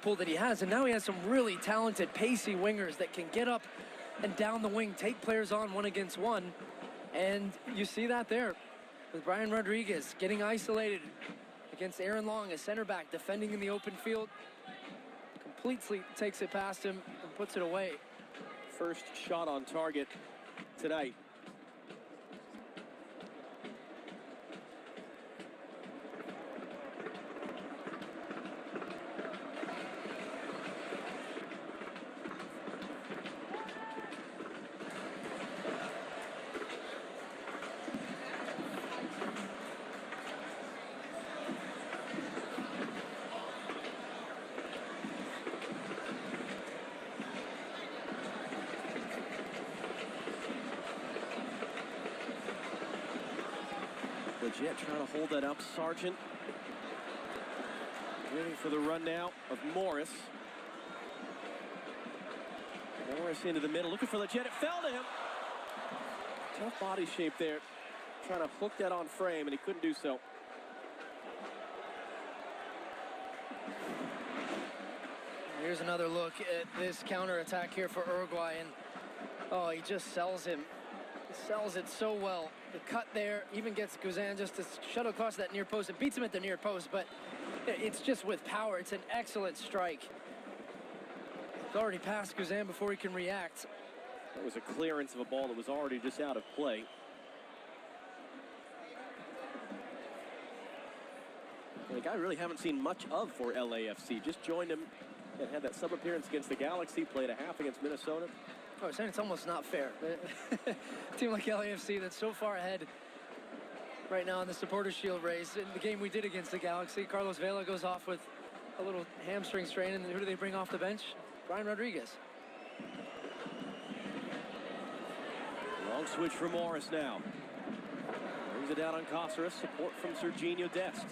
pool that he has, and now he has some really talented, pacey wingers that can get up and down the wing, take players on 1-against-1, and you see that there with Brian Rodriguez getting isolated against Aaron Long, a center back defending in the open field, completely takes it past him and puts it away. First shot on target tonight. Legit trying to hold that up. Sargent waiting for the run now of Morris. Morris into the middle, looking for Legit. It fell to him. Tough body shape there. Trying to hook that on frame, and he couldn't do so. Here's another look at this counterattack here for Uruguay, and oh, he just sells him. He sells it so well. The cut there, even gets Guzan just to shuttle across that near post. It beats him at the near post, but it's just with power. It's an excellent strike. It's already past Guzan before he can react. That was a clearance of a ball that was already just out of play. And a guy I really haven't seen much of for LAFC. Just joined him and had that sub appearance against the Galaxy, played a half against Minnesota. I was saying it's almost not fair. A team like LAFC that's so far ahead right now in the Supporters Shield race. In the game we did against the Galaxy, Carlos Vela goes off with a little hamstring strain, and who do they bring off the bench? Brian Rodriguez. Long switch for Morris now. Brings it down on Caceres. Support from Serginho Dest.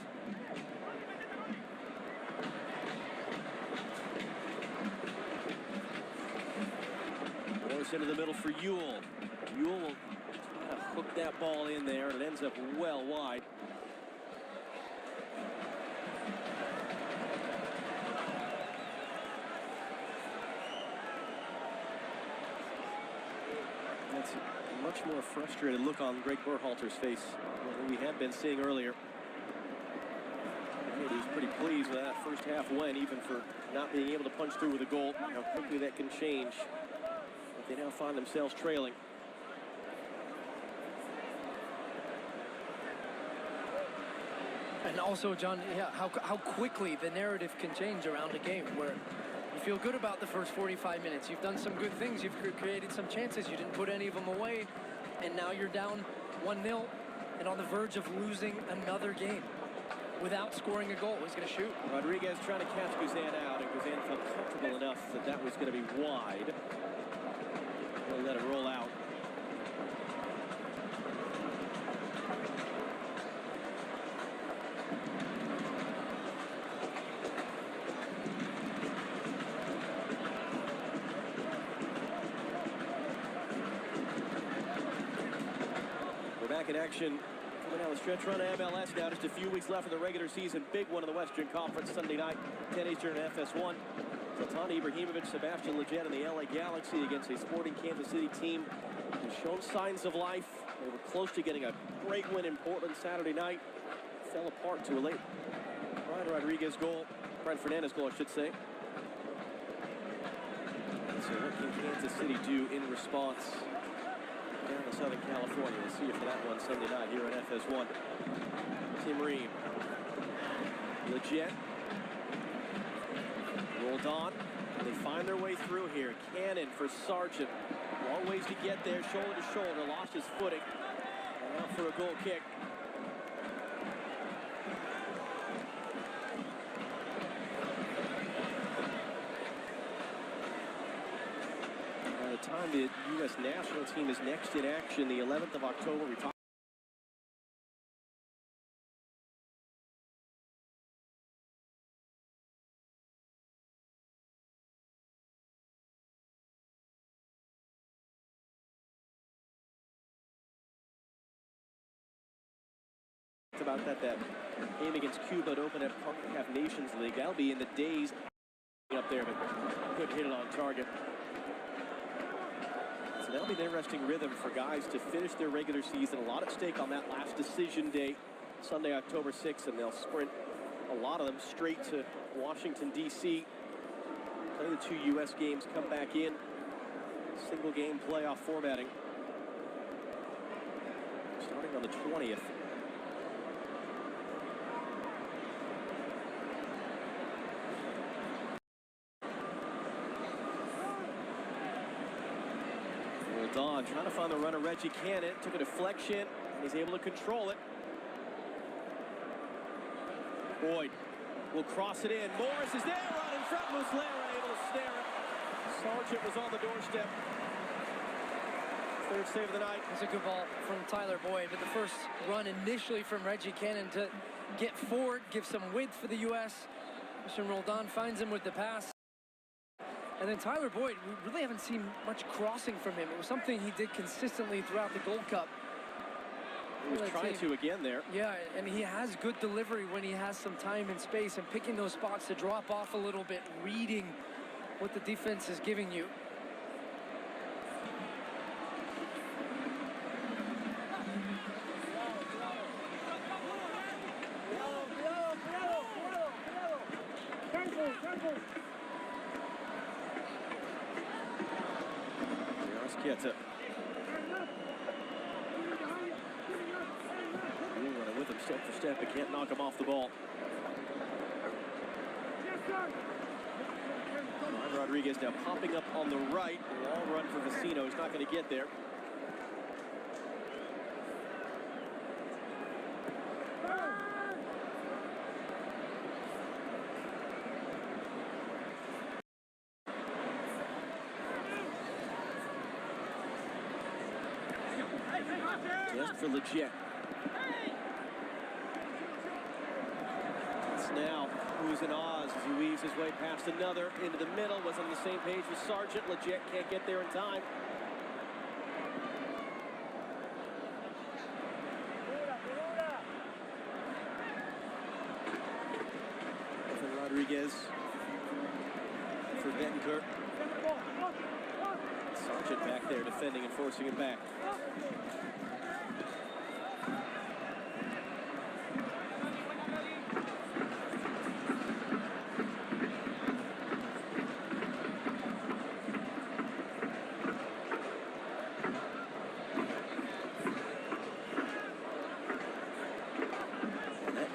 Morris into the middle for Yule. Yule will try to hook that ball in there, and it ends up well wide. That's a much more frustrated look on Greg Berhalter's face than we had been seeing earlier. He was pretty pleased with that first half win, even for not being able to punch through with a goal. How quickly that can change. But they now find themselves trailing. And also, John, yeah, how quickly the narrative can change around a game where you feel good about the first 45 minutes. You've done some good things. You've created some chances. You didn't put any of them away. And now you're down 1-0 and on the verge of losing another game without scoring a goal. He's going to shoot. Rodriguez trying to catch Guzan out, and Guzan felt comfortable enough that that was going to be wide. He'll let it roll out. We're back in action. Coming down the stretch run of MLS now, just a few weeks left in the regular season. Big one in the Western Conference Sunday night, 10 Eastern FS1. Zlatan Ibrahimovic, Sebastian Lletget, and the LA Galaxy against a Sporting Kansas City team who's shown signs of life. They were close to getting a great win in Portland Saturday night. Fell apart to a late Brian Rodriguez goal. Brian Fernandez goal, I should say. So what can Kansas City do in response down in Southern California? We'll see you for that one Sunday night here at FS1. Tim Ream. Lletget. Rolled on. They find their way through here. Cannon for Sargent. Long ways to get there. Shoulder to shoulder. Lost his footing. And out for a goal kick. By the time the U.S. national team is next in action, the 11th of October, we talk about that game against Cuba to open up CONCACAF Nations League. That'll be in the days up there, but couldn't hit it on target. So that'll be an interesting rhythm for guys to finish their regular season. A lot at stake on that last decision day, Sunday, October 6th, and they'll sprint a lot of them straight to Washington, D.C. Play the 2 U.S. games, come back in. Single game playoff formatting. Starting on the 20th. Don trying to find the runner, Reggie Cannon. Took a deflection, and he's able to control it. Boyd will cross it in. Morris is there, right in front. Muslera able to snare it. Sargent was on the doorstep. Third save of the night. It's a good ball from Tyler Boyd, but the first run initially from Reggie Cannon to get forward, give some width for the U.S. Christian Roldan finds him with the pass. And then Tyler Boyd, we really haven't seen much crossing from him. It was something he did consistently throughout the Gold Cup. He was trying to again there. Yeah, and he has good delivery when he has some time and space, and picking those spots to drop off a little bit, reading what the defense is giving you. Arrasqueta. Running with him step for step, but can't knock him off the ball. Ryan Rodriguez now popping up on the right. Long run for Vecino. He's not going to get there. Just for Leggett. It's now who's in Oz as he weaves his way past another into the middle. Was on the same page with Sargent. Leggett can't get there in time. For Rodriguez. For Bettencourt. Sargent back there defending and forcing it back.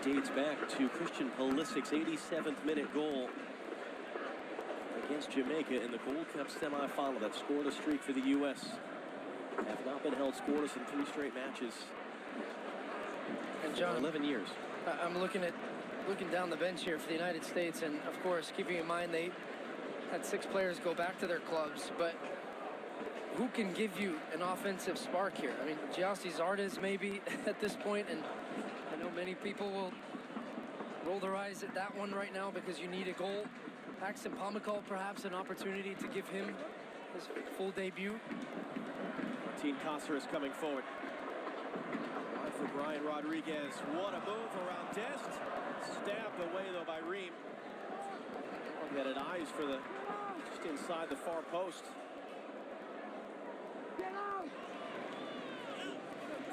Dates back to Christian Pulisic's 87th minute goal against Jamaica in the Gold Cup semifinal. That scoreless streak for the U.S. have not been held scoreless in 3 straight matches and John, 11 years. I'm looking down the bench here for the United States, and of course, keeping in mind they had 6 players go back to their clubs, but who can give you an offensive spark here? I mean, Giassi Zardes maybe at this point, and I know many people will roll their eyes at that one right now because you need a goal. Paxton Pomykal, perhaps an opportunity to give him his full debut. Martin Cáceres coming forward. Right for Brian Rodriguez. What a move around Dest. Stabbed away though by Ream. He had eyes for the just inside the far post.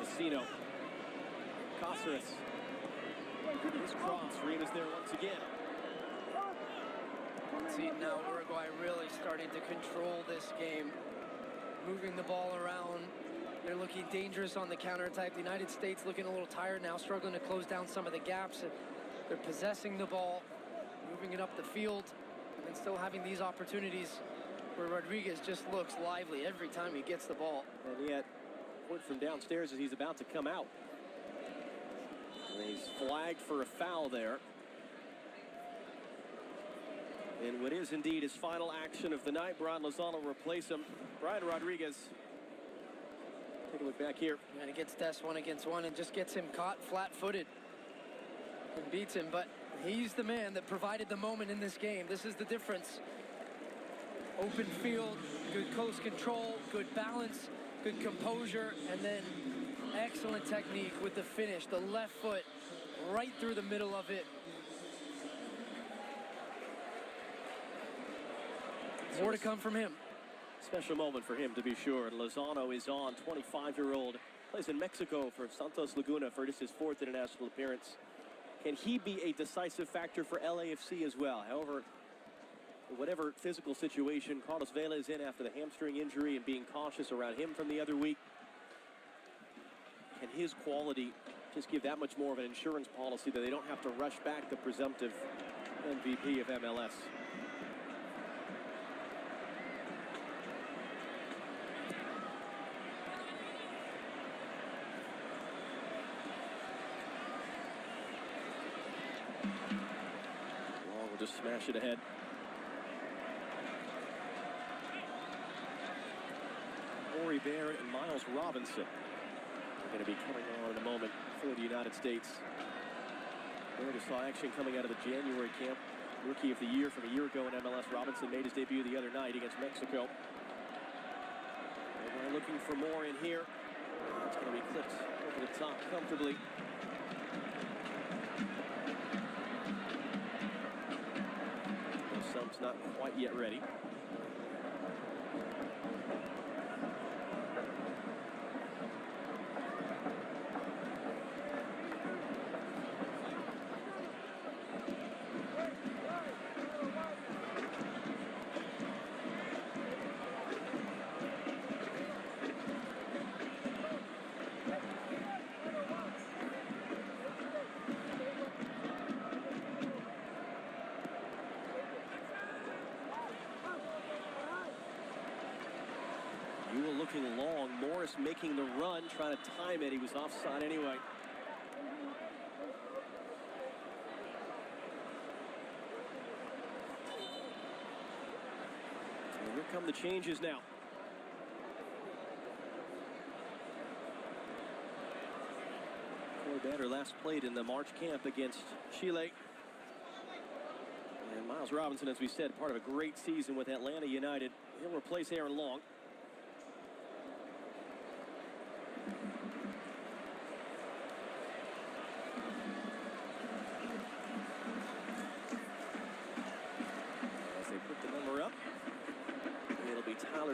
Vecino. Cáceres. This cross. Ream is there once again. See, now Uruguay really starting to control this game. Moving the ball around. They're looking dangerous on the counterattack. The United States looking a little tired now, struggling to close down some of the gaps. They're possessing the ball, moving it up the field, and then still having these opportunities where Rodriguez just looks lively every time he gets the ball. And yet, point from downstairs as he's about to come out. And he's flagged for a foul there. And what is indeed his final action of the night, Brian Lozano will replace him. Brian Rodriguez. Take a look back here. And he gets Dest 1-against-1 and just gets him caught flat-footed and beats him. But he's the man that provided the moment in this game. This is the difference. Open field, good close control, good balance, good composure, and then excellent technique with the finish. The left foot right through the middle of it. More to come from him. Special moment for him, to be sure. And Lozano is on, 25-year-old. Plays in Mexico for Santos Laguna for just his 4th international appearance. Can he be a decisive factor for LAFC as well? However, whatever physical situation Carlos Vela is in after the hamstring injury and being cautious around him from the other week, can his quality just give that much more of an insurance policy that they don't have to rush back the presumptive MVP of MLS? Long will just smash it ahead. Corey Baird and Miles Robinson are going to be coming on in a moment for the United States. Baird saw action coming out of the January camp. Rookie of the year from a year ago in MLS. Robinson made his debut the other night against Mexico. And we're looking for more in here. It's going to be clipped over the top comfortably. Sump's not quite yet ready. Looking long, Morris making the run, trying to time it. He was offside anyway. And here come the changes now. Corey Batter last played in the March camp against Chile. And Miles Robinson, as we said, part of a great season with Atlanta United. He'll replace Aaron Long.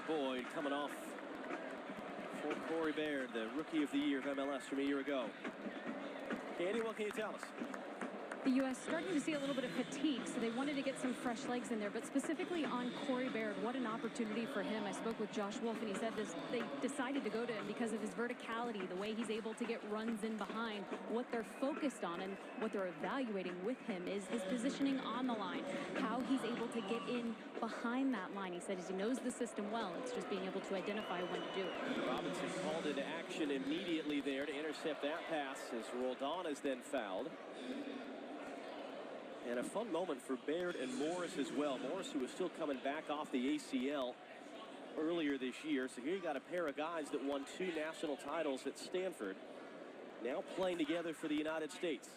Boyd coming off for Corey Baird, the Rookie of the Year of MLS from a year ago. Candy, what can you tell us? The U.S. starting to see a little bit of fatigue, so they wanted to get some fresh legs in there. But specifically on Corey Baird, what an opportunity for him. I spoke with Josh Wolf, and he said they decided to go to him because of his verticality, the way he's able to get runs in behind. What they're focused on and what they're evaluating with him is his positioning on the line, how he's able to get in behind that line. He said he knows the system well. It's just being able to identify when to do it. Robinson called into action immediately there to intercept that pass as Roldan is then fouled. And a fun moment for Baird and Morris as well. Morris, who was still coming back off the ACL earlier this year. So here you got a pair of guys that won 2 national titles at Stanford, now playing together for the United States.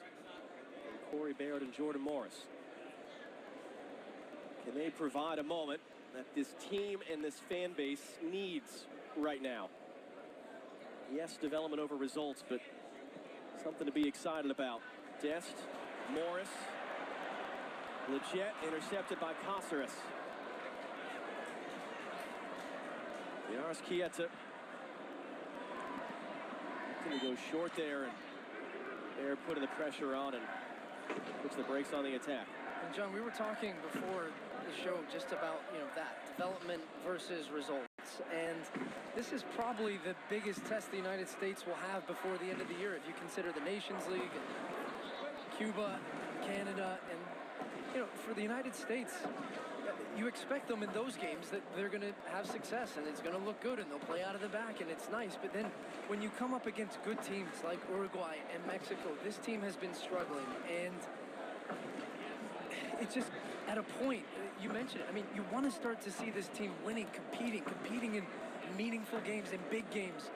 And Corey Baird and Jordan Morris. Can they provide a moment that this team and this fan base needs right now? Yes, development over results, but something to be excited about. Dest, Morris, Leggett intercepted by Cáceres. Yaris Kieta going to go short there, and they're putting the pressure on and puts the brakes on the attack. And John, we were talking before the show just about, that development versus results. And this is probably the biggest test the United States will have before the end of the year, if you consider the Nations League, and Cuba, Canada, and for the United States, you expect them in those games that they're going to have success and it's going to look good and they'll play out of the back and it's nice. But then when you come up against good teams like Uruguay and Mexico, this team has been struggling, and it's just at a point, you mentioned it, you want to start to see this team winning, competing in meaningful games, in big games,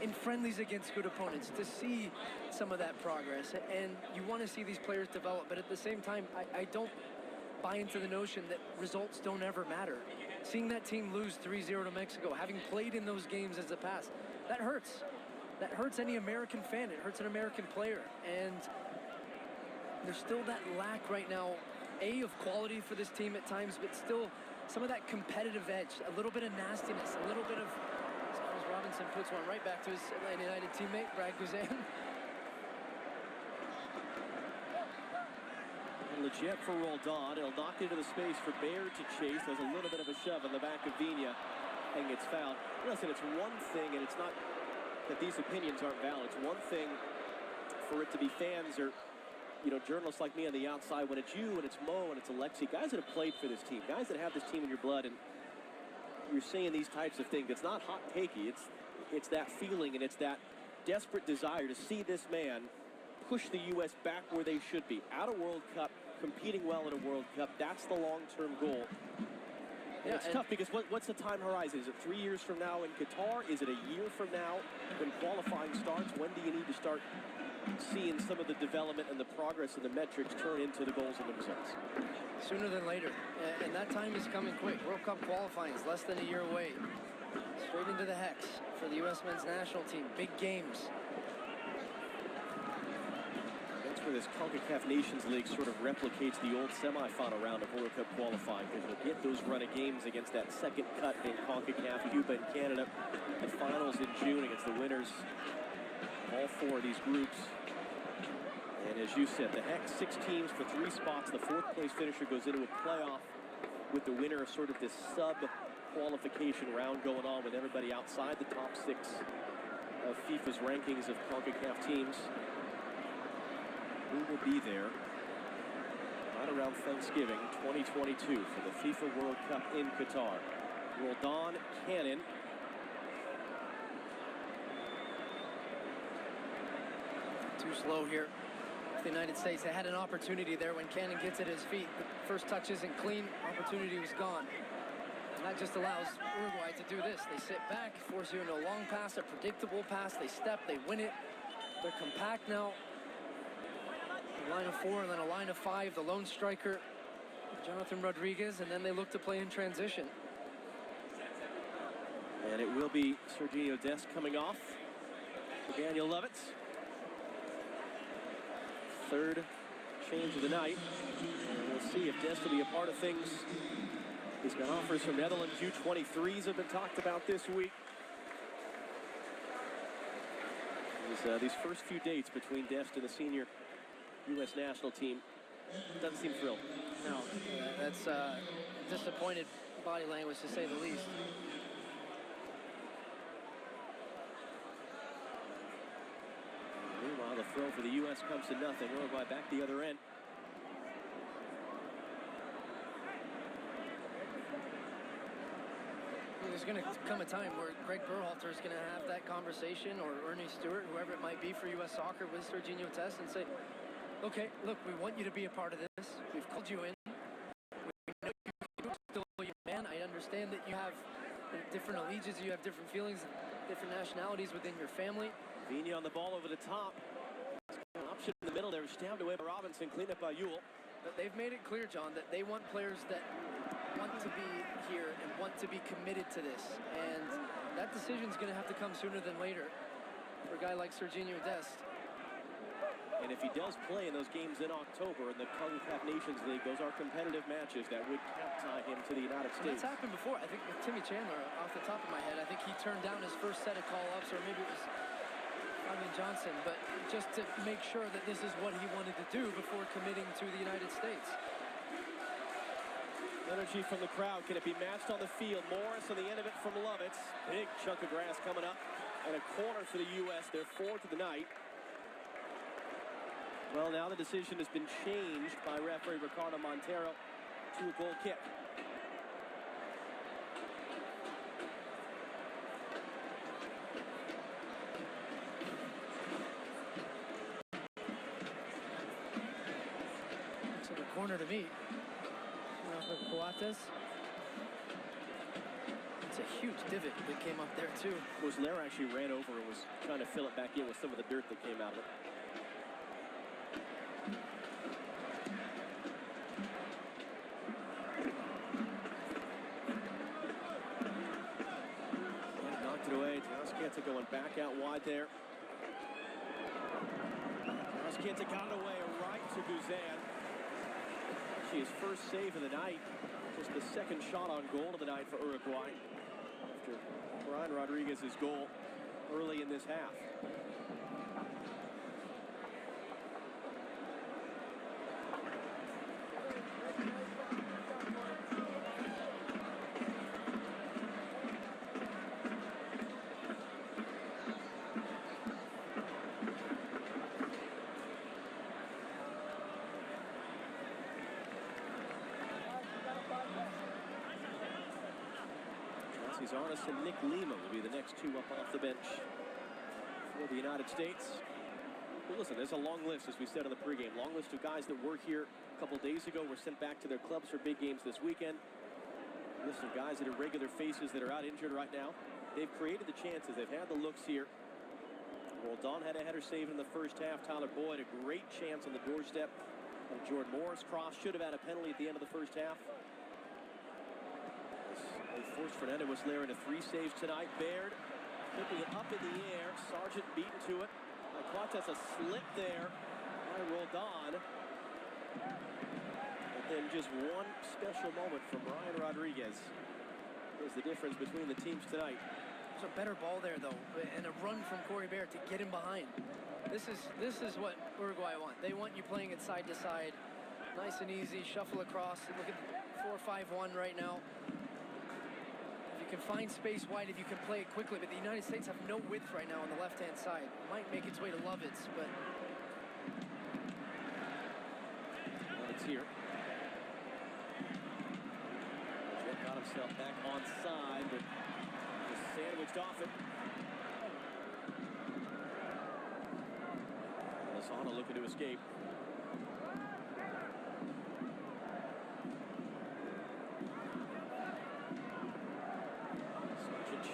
in friendlies against good opponents, to see some of that progress. And you want to see these players develop, but at the same time, I don't buy into the notion that results don't ever matter. Seeing that team lose 3-0 to Mexico, having played in those games as a past, that hurts. That hurts any American fan. It hurts an American player. And there's still that lack right now, of quality for this team at times, but still some of that competitive edge, a little bit of nastiness, a little bit of, as Robinson puts one right back to his Atlanta United teammate, Brad Guzan. Legit for Roldan. He'll knock into the space for Baird to chase. There's a little bit of a shove in the back of Vigna and gets fouled. Listen, it's one thing, and it's not that these opinions aren't valid. It's one thing for it to be fans or, you know, journalists like me on the outside, when it's you and it's Mo and it's Alexi, guys that have played for this team, guys that have this team in your blood, and you're saying these types of things. It's not hot takey. It's that feeling, and it's that desperate desire to see this man push the U.S. back where they should be. Out of World Cup, competing well in a World Cup. That's the long-term goal. And it's tough because what's the time horizon? Is it 3 years from now in Qatar? Is it a year from now when qualifying starts? When do you need to start seeing some of the development and the progress and the metrics turn into the goals in themselves? Sooner than later. And that time is coming quick. World Cup qualifying is less than a year away. Straight into the hex for the U.S. men's national team. Big games. Where this CONCACAF Nations League sort of replicates the old semifinal round of World Cup qualifying, because you'll get those run of games against that second cut in CONCACAF, Cuba and Canada, and finals in June against the winners of all four of these groups. And as you said, the hex, 6 teams for 3 spots. The 4th place finisher goes into a playoff with the winner of sort of this sub-qualification round going on with everybody outside the top 6 of FIFA's rankings of CONCACAF teams. Who will be there right around Thanksgiving 2022 for the FIFA World Cup in Qatar? Roldan, Cannon. Too slow here. The United States, they had an opportunity there when Cannon gets at his feet. The first touch isn't clean. Opportunity was gone. And that just allows Uruguay to do this. They sit back, force you into a long pass, a predictable pass. They step, they win it. They're compact now. A line of 4 and then a line of 5. The lone striker, Jonathan Rodriguez, and then they look to play in transition. And it will be Serginho Dest coming off for Daniel Lovitz. 3rd change of the night. And we'll see if Dest will be a part of things. He's got offers from Netherlands. U23s have been talked about this week. These first few dates between Dest and the senior U.S. national team doesn't seem thrilled. No, that's disappointed body language, to say the least. Meanwhile, the throw for the U.S. comes to nothing. Uruguay back the other end. There's going to come a time where Greg Berhalter is going to have that conversation, or Ernie Stewart, whoever it might be for U.S. soccer, with Serginho Dest and say, okay, look, we want you to be a part of this. We've called you in. We know you're still a man. I understand that you have different allegiances, you have different feelings, different nationalities within your family. Vigna on the ball over the top. Option in the middle there, stabbed away by Robinson, cleaned up by Ewell. But they've made it clear, John, that they want players that want to be here and want to be committed to this. And that decision's going to have to come sooner than later for a guy like Serginho Dest. And if he does play in those games in October in the CONCACAF Nations League, those are competitive matches that would tie him to the United States. And that's happened before. I think with Timmy Chandler, off the top of my head, I think he turned down his first set of call-ups, or maybe it was Fabian Johnson, but just to make sure that this is what he wanted to do before committing to the United States. Energy from the crowd. Can it be matched on the field? Morris on the end of it from Lovitz. Big chunk of grass coming up. And a corner for the U.S. They're 4th of the night. Well, now the decision has been changed by referee Ricardo Montero to a goal kick. So the corner to me. Coates. It's a huge divot that came up there too. Muslera actually ran over and was trying to fill it back in with some of the dirt that came out of it. And knocked it away. Taskenta going back out wide there. Taskenta got it away right to Guzan. Actually, his first save of the night. Just the second shot on goal of the night for Uruguay. After Brian Rodriguez's goal early in this half. Artis and Nick Lima will be the next two up off the bench for the United States. Well, listen, there's a long list, as we said in the pregame. Long list of guys that were here a couple days ago, were sent back to their clubs for big games this weekend. List of guys that are regular faces that are out injured right now. They've created the chances. They've had the looks here. Roldan had a header save in the first half. Tyler Boyd, a great chance on the doorstep of Jordan Morris. Cross should have had a penalty at the end of the first half. They forced Fernando Muslera into 3 saves tonight. Baird flipping it up in the air. Sargent beaten to it. Quantas a slip there by Roldan. And then just one special moment from Brian Rodriguez is the difference between the teams tonight. There's a better ball there, though, and a run from Corey Baird to get him behind. This is what Uruguay want. They want you playing it side to side. Nice and easy. Shuffle across. Look at 4-5-1 right now. You can find space wide if you can play it quickly, but the United States have no width right now on the left-hand side. It might make its way to Lovitz, but it's here. Jet got himself back onside, but just sandwiched off it. Lozano looking to escape.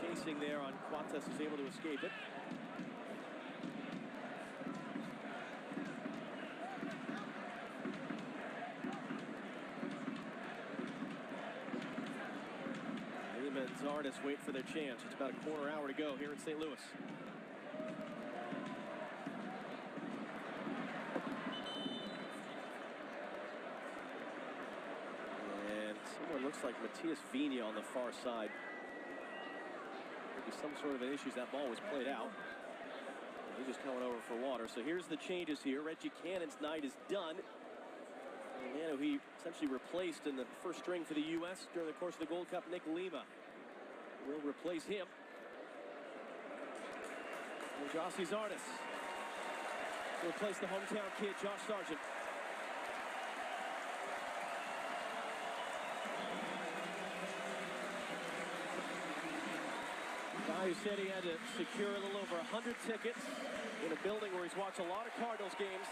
Chasing there on Quantas is able to escape it. Lima and Zardes wait for their chance. It's about a quarter hour to go here in St. Louis. And someone looks like Matias Vigna on the far side. Some sort of an issue as that ball was played out. He's just coming over for water. So here's the changes here. Reggie Cannon's night is done. And the man who he essentially replaced in the first string for the U.S. during the course of the Gold Cup, Nick Lima, will replace him. And Jossie Zardes will replace the hometown kid, Josh Sargent. Who said he had to secure a little over 100 tickets in a building where he's watched a lot of Cardinals games.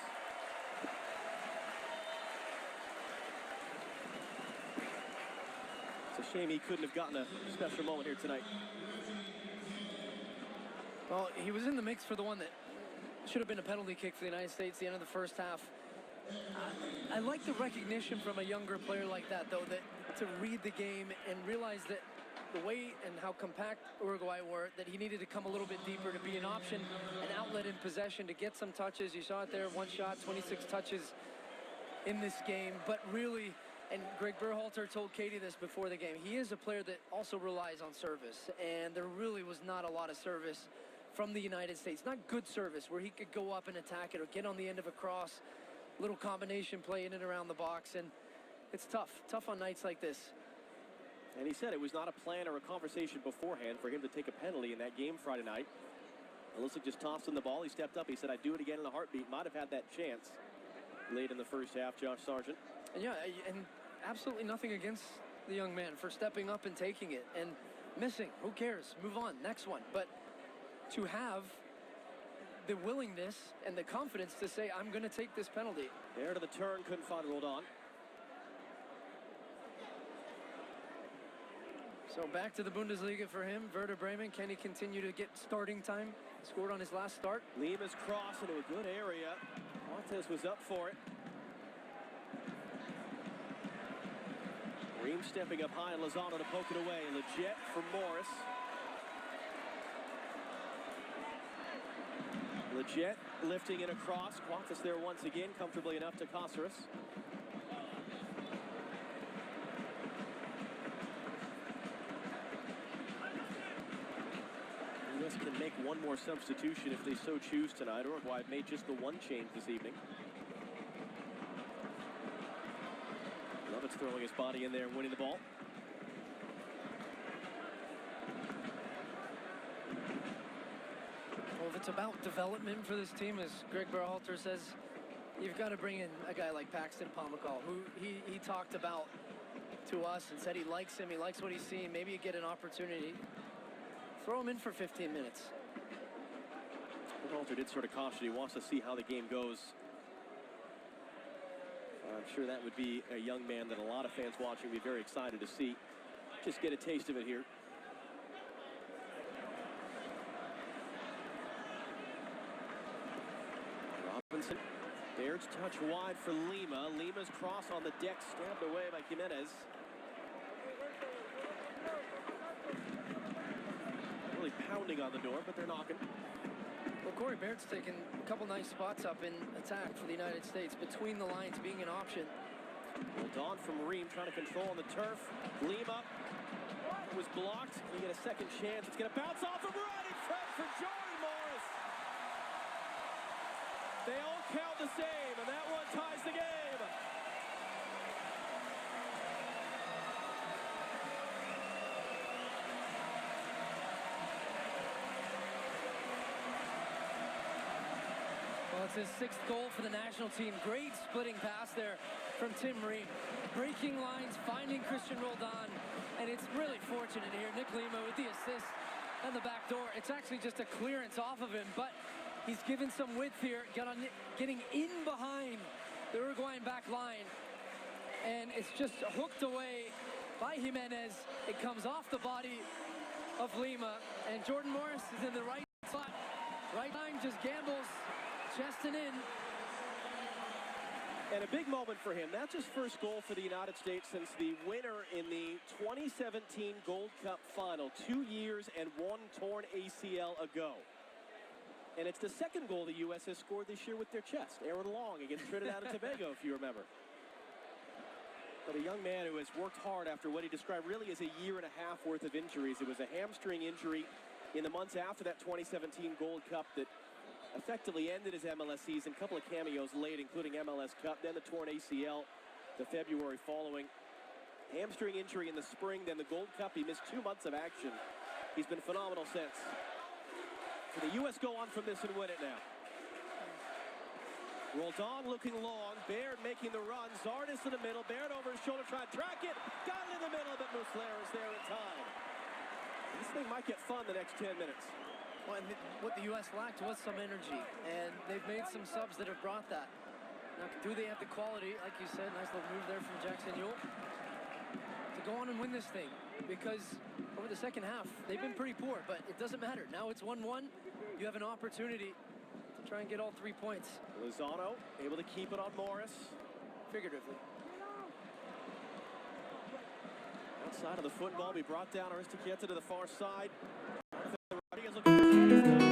It's a shame he couldn't have gotten a special moment here tonight. Well, he was in the mix for the one that should have been a penalty kick for the United States at the end of the first half. I like the recognition from a younger player like that, though, that to read the game and realize that the way and how compact Uruguay were, that he needed to come a little bit deeper to be an option, an outlet in possession to get some touches. You saw it there, one shot, 26 touches in this game. But really, and Greg Berhalter told Katie this before the game, he is a player that also relies on service. And there really was not a lot of service from the United States. Not good service where he could go up and attack it or get on the end of a cross, little combination play in and around the box. And it's tough on nights like this. And he said it was not a plan or a conversation beforehand for him to take a penalty in that game Friday night. Alyssa just tossed him the ball. He stepped up. He said, I'd do it again in a heartbeat. Might have had that chance late in the first half, Josh Sargent. And yeah, and absolutely nothing against the young man for stepping up and taking it. And missing, who cares? Move on, next one. But to have the willingness and the confidence to say, I'm going to take this penalty. There to the turn, couldn't find Roldan. So back to the Bundesliga for him. Werder Bremen, can he continue to get starting time? Scored on his last start. Lima's cross into a good area. Montes was up for it. Ream stepping up high and Lozano to poke it away. Leggett for Morris. Leggett lifting it across. Quantas there once again, comfortably enough to Caceres. make one more substitution if they so choose tonight. Uruguay made just the one change this evening. Lovett's throwing his body in there and winning the ball. Well, if it's about development for this team, as Greg Berhalter says, you've got to bring in a guy like Paxton Pomykal, who he talked about to us and said he likes him, he likes what he's seen. Maybe you get an opportunity. Throw him in for 15 minutes. Berhalter did sort of caution he wants to see how the game goes. I'm sure that would be a young man that a lot of fans watching would be very excited to see. Just get a taste of it here. Robinson. Baird's touch wide for Lima. Lima's cross on the deck, stabbed away by Jimenez. Really pounding on the door, but they're knocking. Well, Corey Baird's taken a couple nice spots up in attack for the United States, between the lines being an option. Well, Don from Ream trying to control on the turf. Lima was blocked. Can he get a second chance? It's going to bounce off him right in front for Jordan Morris. They all count the same, and that one ties the game. Well, it's his 6th goal for the national team. Great splitting pass there from Tim Ream. Breaking lines, finding Christian Roldan, and it's really fortunate here. Nick Lima with the assist and the back door. It's actually just a clearance off of him, but he's given some width here, getting in behind the Uruguayan back line, and it's just hooked away by Jimenez. It comes off the body of Lima, and Jordan Morris is in the right spot. Right time, just gambles, chesting in. And a big moment for him. That's his first goal for the United States since the winner in the 2017 Gold Cup final, 2 years and 1 torn ACL ago. And it's the second goal the U.S. has scored this year with their chest. Aaron Long against Trinidad and Tobago, if you remember. But a young man who has worked hard after what he described really as a year and a half worth of injuries. It was a hamstring injury in the months after that 2017 Gold Cup that effectively ended his MLS season. A couple of cameos late, including MLS Cup, then the torn ACL the February following. Hamstring injury in the spring, then the Gold Cup. He missed 2 months of action. He's been phenomenal since. Can the U.S. go on from this and win it now? Roldan looking long. Baird making the run. Zardes in the middle. Baird over his shoulder, trying to track it. Got it in the middle, but Muslera is there in time. This thing might get fun the next 10 minutes. Well, and what the U.S. lacked was some energy, and they've made some subs that have brought that. Now, do they have the quality, like you said, nice little move there from Jackson Yule, to go on and win this thing? Because over the second half, they've been pretty poor, but it doesn't matter. Now it's 1-1. You have an opportunity to try and get all 3 points. Lozano able to keep it on Morris. Figuratively. Outside of the football, we brought down Aristiqueta to the far side. Rodriguez looking for